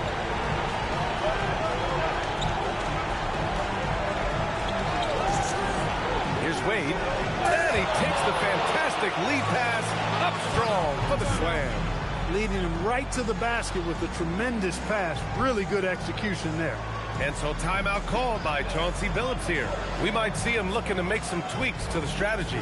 Here's Wade. And he takes the fantastic lead pass up strong for the slam. Leading him right to the basket with a tremendous pass. Really good execution there. And so timeout called by Chauncey Billups here. We might see him looking to make some tweaks to the strategy.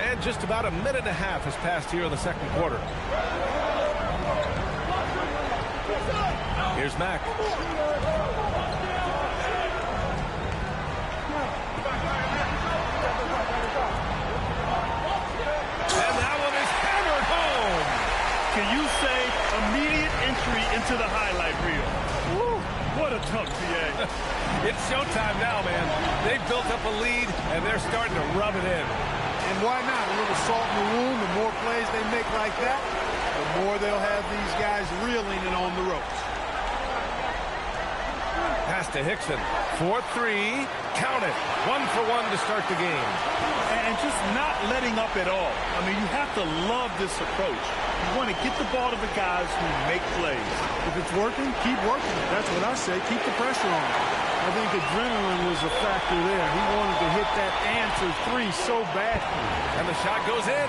And just about a minute and a half has passed here in the second quarter. Here's Mack. And that one is hammered home. Can you say immediate entry into the highlight reel? Woo, what a tough PA. It's showtime now, man. They've built up a lead, and they're starting to rub it in. And why not? A little salt in the wound. The more plays they make like that, the more they'll have these guys reeling and on the ropes. Pass to Hickson. 4-3. Count it. 1 for 1 to start the game. And just not letting up at all. I mean, you have to love this approach. You want to get the ball to the guys who make plays. If it's working, keep working. That's what I say. Keep the pressure on. I think adrenaline was a factor there. He wanted to hit that answer 3 so bad. And the shot goes in.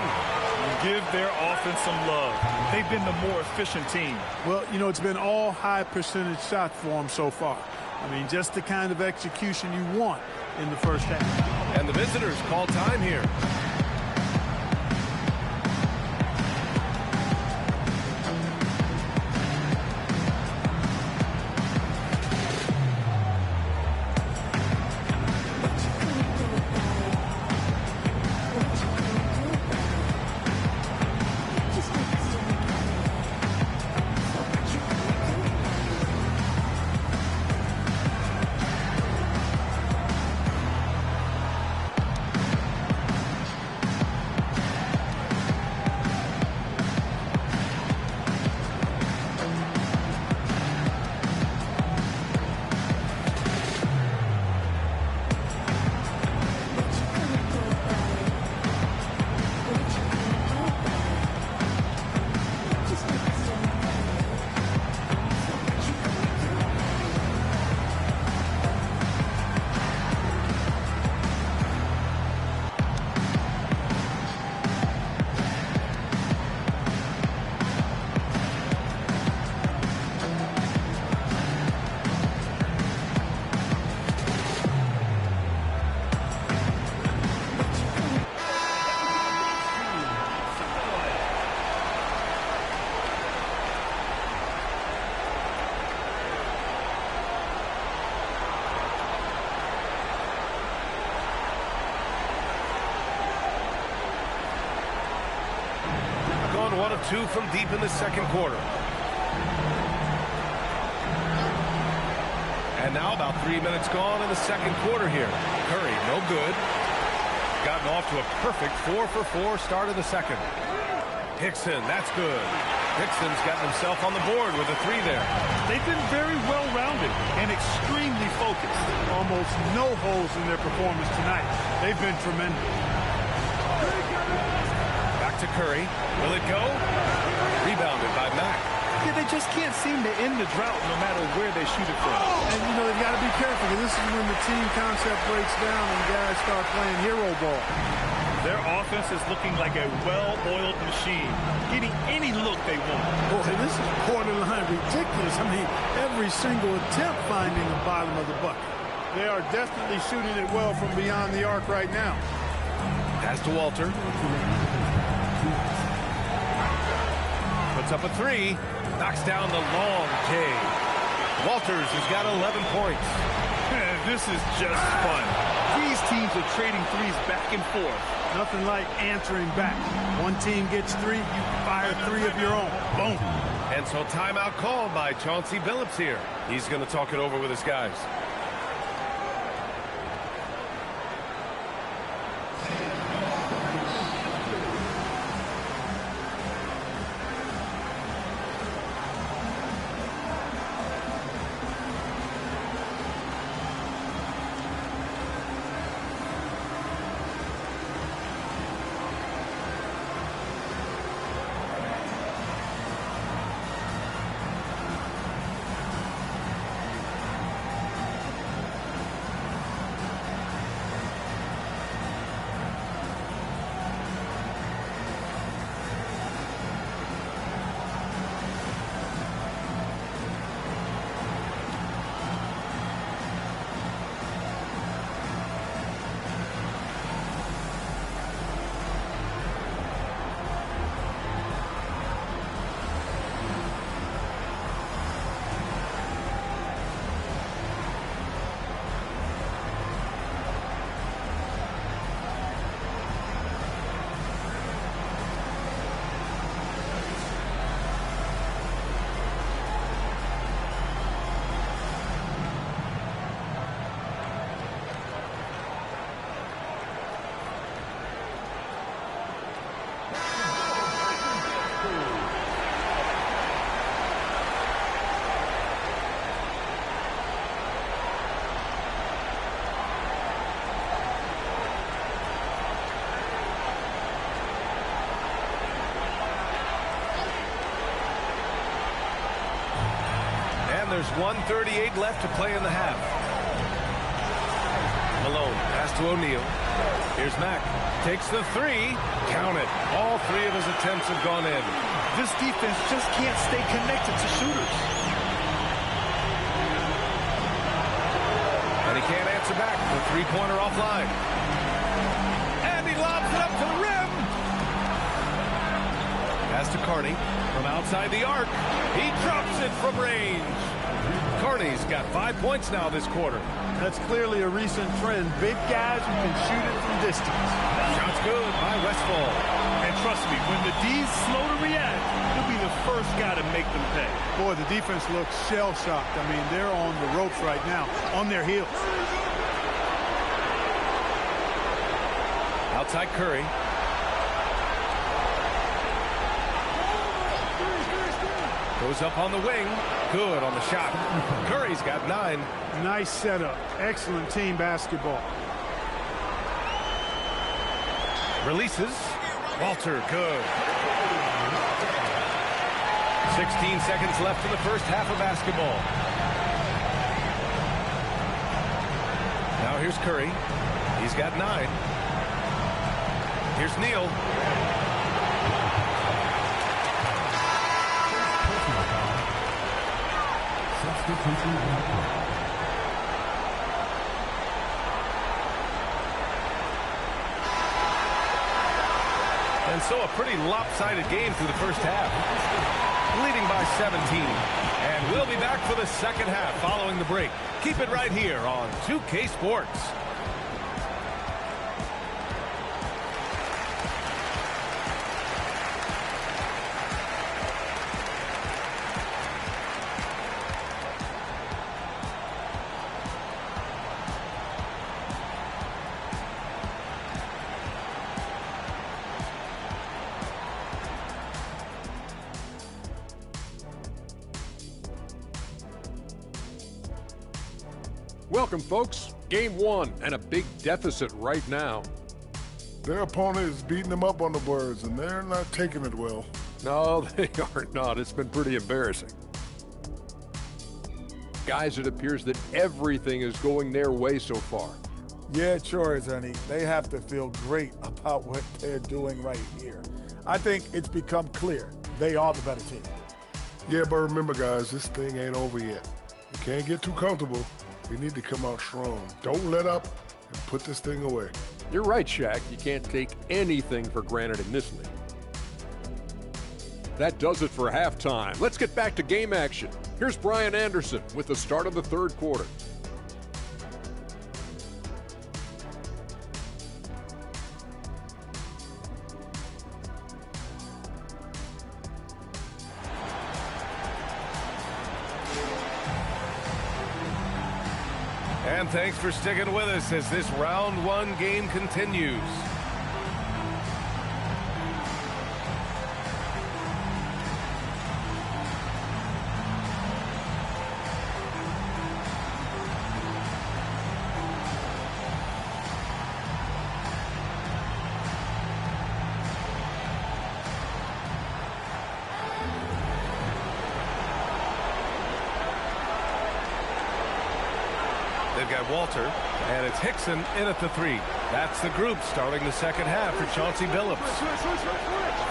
Give their offense some love. They've been the more efficient team. Well, you know, it's been all high percentage shots for them so far. I mean, just the kind of execution you want in the first half. And the visitors call time here. Going 1 of 2 from deep in the second quarter. And now about 3 minutes gone in the second quarter here. Curry, no good. Gotten off to a perfect 4-for-4 start of the second. Hickson, that's good. Hickson's gotten himself on the board with a 3 there. They've been very well-rounded and extremely focused. Almost no holes in their performance tonight. They've been tremendous. Back to Curry. Will it go? Rebounded by Mack. Yeah, they just can't seem to end the drought no matter where they shoot it from. And, you know, they've got to be careful, because this is when the team concept breaks down and guys start playing hero ball. Their offense is looking like a well-oiled machine, getting any look they want. Boy, this is borderline ridiculous. I mean, every single attempt finding the bottom of the bucket. They are definitely shooting it well from beyond the arc right now. Pass to Walter. Puts up a 3. Knocks down the long K. Walters has got 11 points. This is just fun. These teams are trading threes back and forth. Nothing like answering back. One team gets 3, you fire 3 of your own. Boom. And so timeout called by Chauncey Billups here. He's going to talk it over with his guys. There's 1:38 left to play in the half. Malone, pass to O'Neal. Here's Mack. Takes the 3. Count it. All 3 of his attempts have gone in. This defense just can't stay connected to shooters. And he can't answer back. The 3-pointer offline. And he lobs it up to the rim. Pass to Carney from outside the arc. He drops it from range. Carney's got 5 points now this quarter. That's clearly a recent trend. Big guys who can shoot it from distance. Shot's good by Westfall. And trust me, when the D's slow to react, he'll be the first guy to make them pay. Boy, the defense looks shell-shocked. I mean, they're on the ropes right now, on their heels. Outside Curry. Goes up on the wing. Good on the shot. Curry's got 9. Nice setup. Excellent team basketball. Releases. Walter, good. 16 seconds left in the first half of basketball. Now here's Curry. He's got 9. Here's Neal. And so a pretty lopsided game through the first half. Leading by 17. And we'll be back for the second half following the break. Keep it right here on 2K Sports. Welcome, folks. Game 1 and a big deficit right now. Their opponent is beating them up on the words, and they're not taking it well. No, they are not. It's been pretty embarrassing. Guys, it appears that everything is going their way so far. Yeah, it sure is, honey. They have to feel great about what they're doing right here. I think it's become clear they are the better team. Yeah, but remember, guys, this thing ain't over yet. You can't get too comfortable. You need to come out strong. Don't let up and put this thing away. You're right, Shaq. You can't take anything for granted in this league. That does it for halftime. Let's get back to game action. Here's Brian Anderson with the start of the third quarter. And thanks for sticking with us as this round 1 game continues. They've got Walter, and it's Hickson in at the 3. That's the group starting the second half for Chauncey Billups.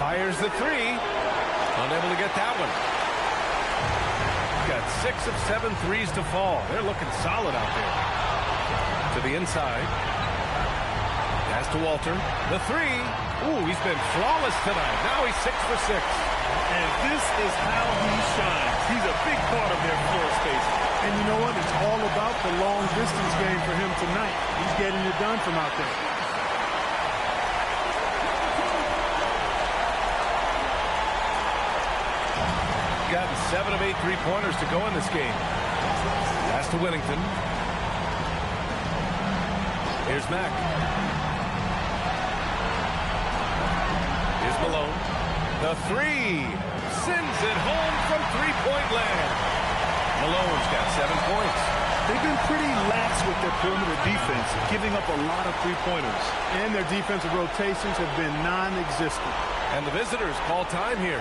Fires the 3. Unable to get that one. Got 6 of 7 threes to fall. They're looking solid out there. To the inside. Pass to Walter. The 3. Ooh, he's been flawless tonight. Now he's 6 for 6. And this is how he shines. He's a big part of their floor space. And you know what? It's all about the long distance game for him tonight. He's getting it done from out there. Gotten 7 of 8 3-pointers to go in this game. Pass to Whittington. Here's Mack. Here's Malone. The 3 sends it home from three-point land. Malone's got 7 points. They've been pretty lax with their perimeter defense, giving up a lot of three-pointers. And their defensive rotations have been non-existent. And the visitors call time here.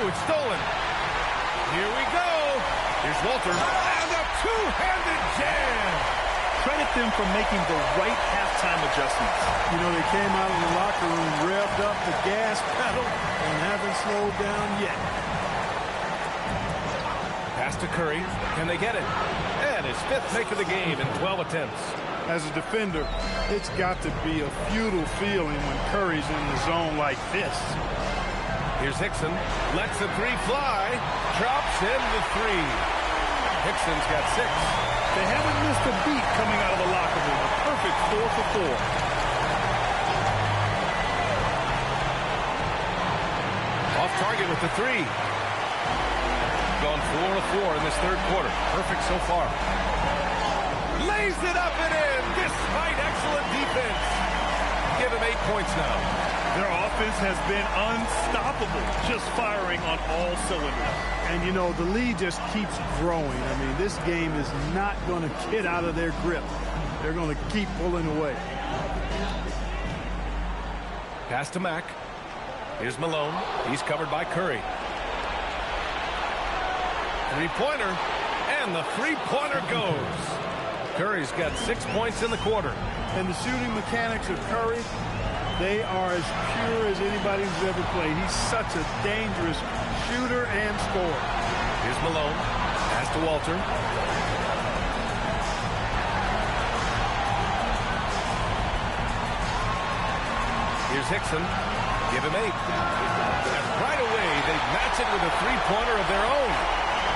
It's stolen. Here we go. Here's Walter. And a two-handed jam. Credit them for making the right halftime adjustments. You know, they came out of the locker room, revved up the gas pedal, and haven't slowed down yet. Pass to Curry. Can they get it? And his 5th make of the game in 12 attempts. As a defender, it's got to be a futile feeling when Curry's in the zone like this. Here's Hickson. Lets the 3 fly. Drops in the 3. Hickson's got 6. They haven't missed a beat coming out of the locker room. A perfect 4 for 4. Off target with the 3. Gone 4 of 4 in this third quarter. Perfect so far. Lays it up and in despite excellent defense. Give him 8 points now. Their offense has been unstoppable, just firing on all cylinders. And, you know, the lead just keeps growing. I mean, this game is not going to get out of their grip. They're going to keep pulling away. Pass to Mack. Here's Malone. He's covered by Curry. Three-pointer. And the three-pointer goes. Curry's got 6 points in the quarter. And the shooting mechanics of Curry, they are as pure as anybody who's ever played. He's such a dangerous shooter and scorer. Here's Malone. Pass to Walter. Here's Hickson. Give him 8. And right away, they match it with a three-pointer of their own.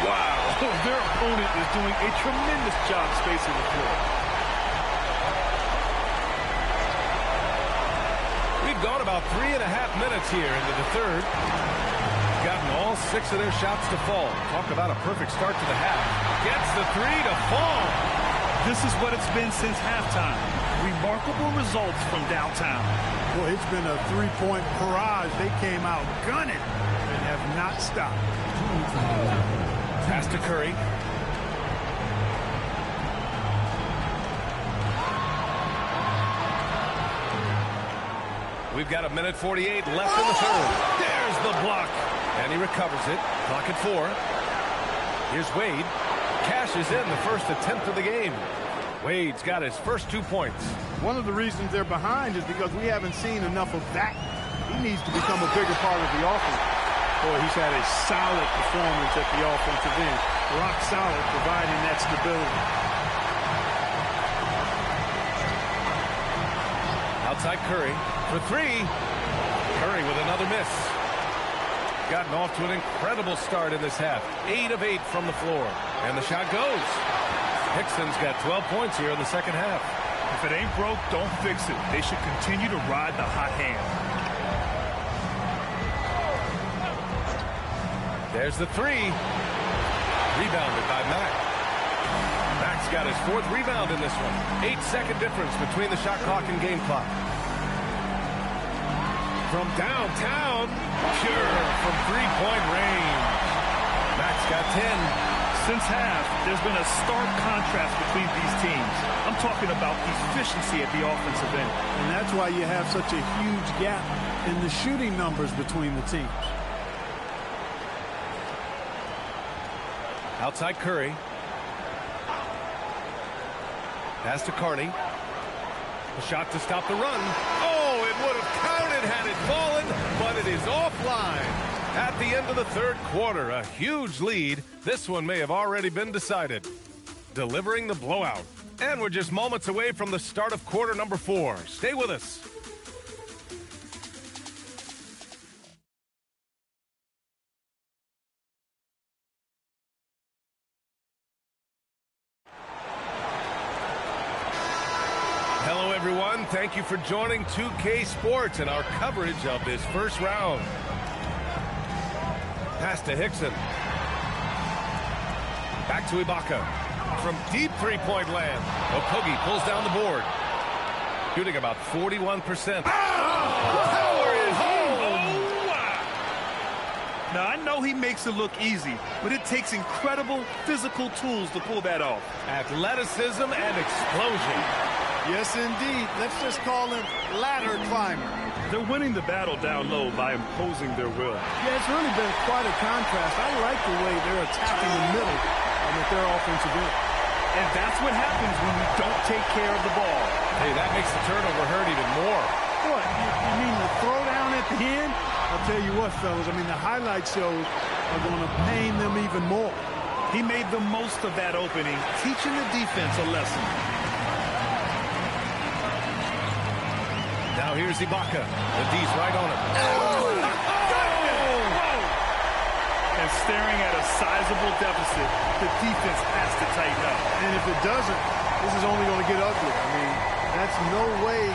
Wow. Their opponent is doing a tremendous job spacing the floor. We've gone about 3.5 minutes here into the third. Gotten all 6 of their shots to fall. Talk about a perfect start to the half. Gets the 3 to fall. This is what it's been since halftime. Remarkable results from downtown. Well, it's been a three-point barrage. They came out gunning and have not stopped. Pass to Curry. We've got 1:48 left in the third. There's the block. And he recovers it. Clock at 4. Here's Wade. Cashes in the first attempt of the game. Wade's got his first 2 points. One of the reasons they're behind is because we haven't seen enough of that. He needs to become a bigger part of the offense. Boy, he's had a solid performance at the offensive end. Rock solid, providing that stability. Outside Curry for 3. Curry with another miss. Gotten off to an incredible start in this half. 8 of 8 from the floor. And the shot goes. Hickson's got 12 points here in the second half. If it ain't broke, don't fix it. They should continue to ride the hot hand. There's the 3. Rebounded by Mack. Mack's got his 4th rebound in this one. 8-second difference between the shot clock and game clock. From downtown, pure from three-point range. Mack's got 10. Since half, there's been a stark contrast between these teams. I'm talking about efficiency at the offensive end. And that's why you have such a huge gap in the shooting numbers between the teams. Outside Curry. Pass to Carney. A shot to stop the run. Oh, it would have counted had it fallen, but it is offline. At the end of the third quarter, a huge lead. This one may have already been decided. Delivering the blowout. And we're just moments away from the start of quarter number 4. Stay with us. Hello, everyone. Thank you for joining 2K Sports and our coverage of this first round. Pass to Hickson. Back to Ibaka. From deep three-point land, Okogie pulls down the board. Shooting about 41%. Power is home! Now, I know he makes it look easy, but it takes incredible physical tools to pull that off. Athleticism and explosion. Yes, indeed. Let's just call him ladder climber. They're winning the battle down low by imposing their will. Yeah, it's really been quite a contrast. I like the way they're attacking the middle with their offensive end. And that's what happens when you don't take care of the ball. Hey, that makes the turnover hurt even more. What? You mean the throwdown at the end? I'll tell you what, fellas. I mean, the highlight shows are going to pain them even more. He made the most of that opening, teaching the defense a lesson. Now here's Ibaka. The D's right on him. and staring at a sizable deficit, the defense has to tighten up. And if it doesn't, this is only going to get ugly. I mean, that's no way